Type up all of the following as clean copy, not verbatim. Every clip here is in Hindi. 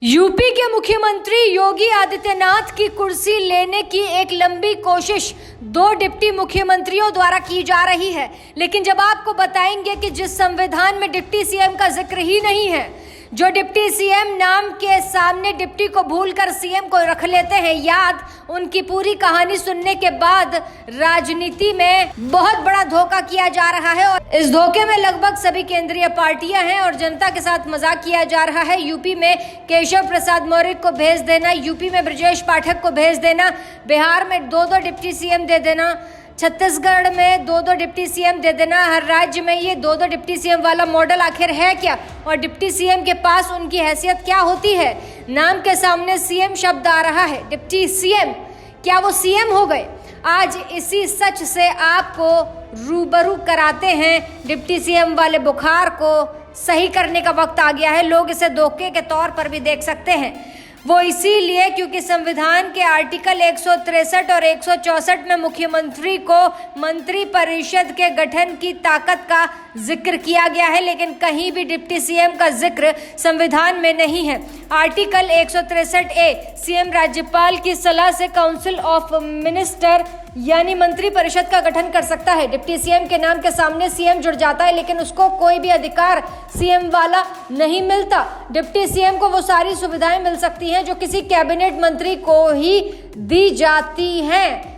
यूपी के मुख्यमंत्री योगी आदित्यनाथ की कुर्सी लेने की एक लंबी कोशिश दो डिप्टी मुख्यमंत्रियों द्वारा की जा रही है, लेकिन जब आपको बताएंगे कि जिस संविधान में डिप्टी सीएम का जिक्र ही नहीं है, जो डिप्टी सीएम नाम के सामने डिप्टी को भूलकर सीएम को रख लेते हैं याद, उनकी पूरी कहानी सुनने के बाद राजनीति में बहुत बड़ा धोखा किया जा रहा है और इस धोखे में लगभग सभी केंद्रीय पार्टियां हैं और जनता के साथ मजाक किया जा रहा है। यूपी में केशव प्रसाद मौर्य को भेज देना, यूपी में ब्रजेश पाठक को भेज देना, बिहार में दो डिप्टी सीएम दे देना, छत्तीसगढ़ में दो डिप्टी सीएम दे देना, हर राज्य में ये दो डिप्टी सीएम वाला मॉडल आखिर है क्या? और डिप्टी सीएम के पास उनकी हैसियत क्या होती है? नाम के सामने सीएम शब्द आ रहा है, डिप्टी सीएम, क्या वो सीएम हो गए? आज इसी सच से आपको रूबरू कराते हैं। डिप्टी सीएम वाले बुखार को सही करने का वक्त आ गया है। लोग इसे धोखे के तौर पर भी देख सकते हैं। वो इसीलिए क्योंकि संविधान के आर्टिकल 163 और 164 में मुख्यमंत्री को मंत्री परिषद के गठन की ताकत का जिक्र किया गया है, लेकिन कहीं भी डिप्टी सीएम का जिक्र संविधान में नहीं है। आर्टिकल 163A सीएम राज्यपाल की सलाह से काउंसिल ऑफ मिनिस्टर यानी मंत्री परिषद का गठन कर सकता है। डिप्टी सीएम के नाम के सामने सीएम जुड़ जाता है, लेकिन उसको कोई भी अधिकार सीएम वाला नहीं मिलता। डिप्टी सीएम को वो सारी सुविधाएं मिल सकती हैं जो किसी कैबिनेट मंत्री को ही दी जाती हैं।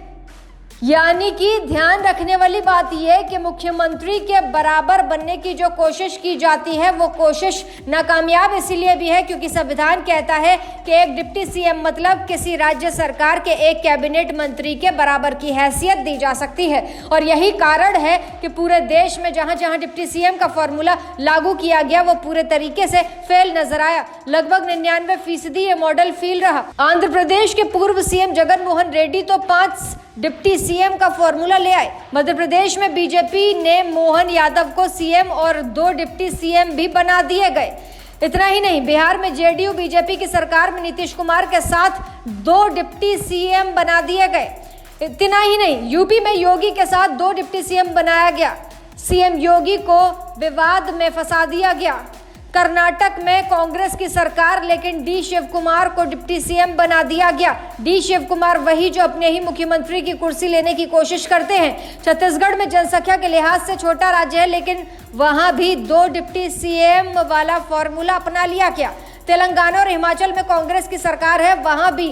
यानी कि ध्यान रखने वाली बात यह कि मुख्यमंत्री के बराबर बनने की जो कोशिश की जाती है वो कोशिश नाकामयाब इसीलिए भी है क्योंकि संविधान कहता है कि एक डिप्टी सीएम मतलब किसी राज्य सरकार के एक कैबिनेट मंत्री के बराबर की हैसियत दी जा सकती है। और यही कारण है कि पूरे देश में जहां जहां डिप्टी सीएम का फॉर्मूला लागू किया गया वो पूरे तरीके से फेल नजर आया। लगभग 99% ये मॉडल फेल रहा। आंध्र प्रदेश के पूर्व सीएम जगन मोहन रेड्डी तो 5 डिप्टी सीएम का फॉर्मूला ले आए। मध्य प्रदेश में बीजेपी ने मोहन यादव को सीएम और 2 डिप्टी सीएम भी बना दिए गए। इतना ही नहीं, बिहार में जेडीयू बीजेपी की सरकार में नीतीश कुमार के साथ 2 डिप्टी सीएम बना दिए गए। इतना ही नहीं, यूपी में योगी के साथ 2 डिप्टी सीएम बनाया गया। सीएम योगी को विवाद में फंसा दिया गया। कर्नाटक में कांग्रेस की सरकार, लेकिन डी शिव कुमार को डिप्टी सीएम बना दिया गया। डी शिव कुमार वही जो अपने ही मुख्यमंत्री की कुर्सी लेने की कोशिश करते हैं। छत्तीसगढ़ में जनसंख्या के लिहाज से छोटा राज्य है, लेकिन वहां भी 2 डिप्टी सीएम वाला फॉर्मूला अपना लिया गया। तेलंगाना और हिमाचल में कांग्रेस की सरकार है, वहां भी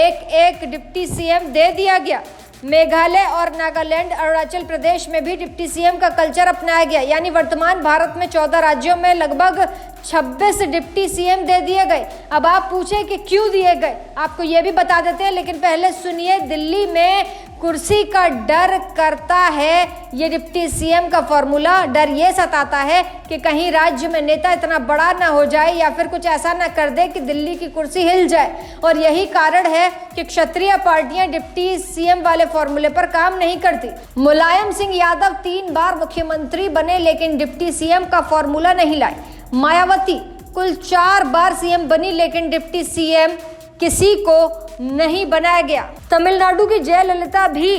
एक डिप्टी सीएम दे दिया गया। मेघालय और नागालैंड, अरुणाचल प्रदेश में भी डिप्टी सीएम का कल्चर अपनाया गया। यानी वर्तमान भारत में 14 राज्यों में लगभग 26 डिप्टी सीएम दे दिए गए। अब आप पूछें कि क्यों दिए गए, आपको ये भी बता देते हैं, लेकिन पहले सुनिए। दिल्ली में कुर्सी का डर करता है ये डिप्टी सीएम का फॉर्मूला। डर ये सताता है कि कहीं राज्य में नेता इतना बड़ा ना हो जाए या फिर कुछ ऐसा ना कर दे कि दिल्ली की कुर्सी हिल जाए। और यही कारण है कि क्षत्रिय पार्टियां डिप्टी सीएम वाले फॉर्मूले पर काम नहीं करती। मुलायम सिंह यादव 3 बार मुख्यमंत्री बने, लेकिन डिप्टी सीएम का फॉर्मूला नहीं लाए। मायावती कुल 4 बार सीएम बनी, लेकिन डिप्टी सीएम किसी को नहीं बनाया गया। तमिलनाडु की जयललिता भी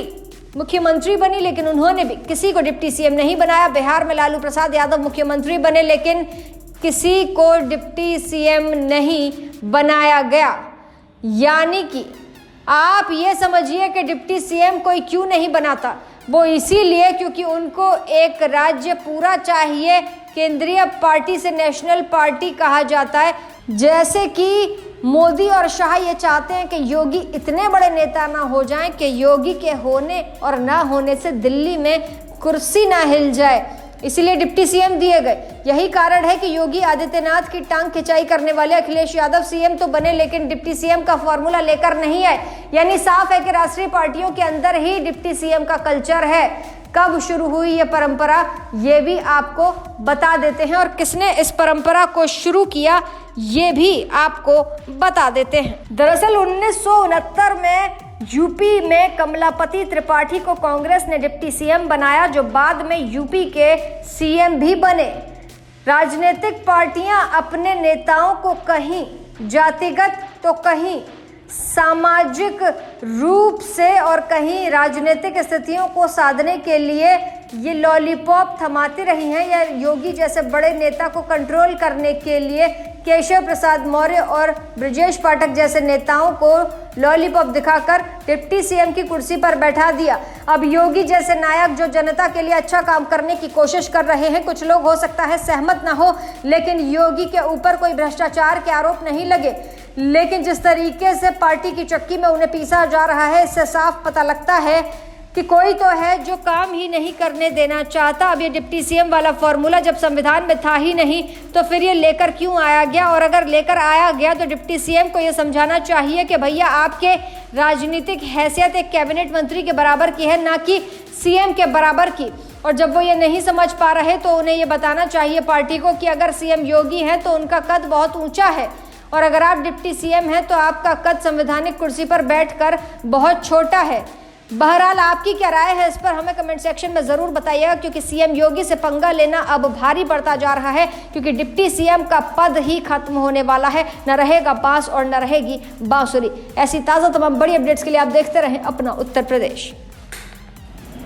मुख्यमंत्री बनी, लेकिन उन्होंने भी किसी को डिप्टी सीएम नहीं बनाया। बिहार में लालू प्रसाद यादव मुख्यमंत्री बने, लेकिन किसी को डिप्टी सीएम नहीं बनाया गया। यानी कि आप ये समझिए कि डिप्टी सीएम कोई क्यों नहीं बनाता, वो इसीलिए क्योंकि उनको एक राज्य पूरा चाहिए। केंद्रीय पार्टी से नेशनल पार्टी कहा जाता है। जैसे कि मोदी और शाह ये चाहते हैं कि योगी इतने बड़े नेता ना हो जाएं कि योगी के होने और ना होने से दिल्ली में कुर्सी ना हिल जाए, इसीलिए डिप्टी सीएम दिए गए। यही कारण है कि योगी आदित्यनाथ की टांग खिंचाई करने वाले अखिलेश यादव सीएम तो बने, लेकिन डिप्टी सीएम का फॉर्मूला लेकर नहीं आए। यानी साफ है कि राष्ट्रीय पार्टियों के अंदर ही डिप्टी सीएम का कल्चर है। कब शुरू हुई ये परंपरा ये भी आपको बता देते हैं, और किसने इस परंपरा को शुरू किया ये भी आपको बता देते हैं। दरअसल 1969 में यूपी में कमलापति त्रिपाठी को कांग्रेस ने डिप्टी सीएम बनाया, जो बाद में यूपी के सीएम भी बने। राजनीतिक पार्टियां अपने नेताओं को कहीं जातिगत तो कहीं सामाजिक रूप से और कहीं राजनीतिक स्थितियों को साधने के लिए ये लॉलीपॉप थमाती रही हैं, या योगी जैसे बड़े नेता को कंट्रोल करने के लिए केशव प्रसाद मौर्य और ब्रजेश पाठक जैसे नेताओं को लॉलीपॉप दिखाकर डिप्टी सीएम की कुर्सी पर बैठा दिया। अब योगी जैसे नायक जो जनता के लिए अच्छा काम करने की कोशिश कर रहे हैं, कुछ लोग हो सकता है सहमत ना हो, लेकिन योगी के ऊपर कोई भ्रष्टाचार के आरोप नहीं लगे। लेकिन जिस तरीके से पार्टी की चक्की में उन्हें पीसा जा रहा है, इससे साफ पता लगता है कि कोई तो है जो काम ही नहीं करने देना चाहता। अब ये डिप्टी सीएम वाला फॉर्मूला जब संविधान में था ही नहीं, तो फिर ये लेकर क्यों आया गया? और अगर लेकर आया गया तो डिप्टी सीएम को ये समझाना चाहिए कि भैया आपके राजनीतिक हैसियत एक कैबिनेट मंत्री के बराबर की है, ना कि सीएम के बराबर की। और जब वो ये नहीं समझ पा रहे तो उन्हें ये बताना चाहिए पार्टी को कि अगर सीएम योगी हैं तो उनका कद बहुत ऊंचा है, और अगर आप डिप्टी सीएम हैं तो आपका कद संवैधानिक कुर्सी पर बैठकर बहुत छोटा है। बहरहाल आपकी क्या राय है इस पर हमें कमेंट सेक्शन में ज़रूर बताइएगा, क्योंकि सीएम योगी से पंगा लेना अब भारी पड़ता जा रहा है, क्योंकि डिप्टी सीएम का पद ही खत्म होने वाला है। न रहेगा बांस और न रहेगी बांसुरी। ऐसी ताज़ा तमाम बड़ी अपडेट्स के लिए आप देखते रहें अपना उत्तर प्रदेश।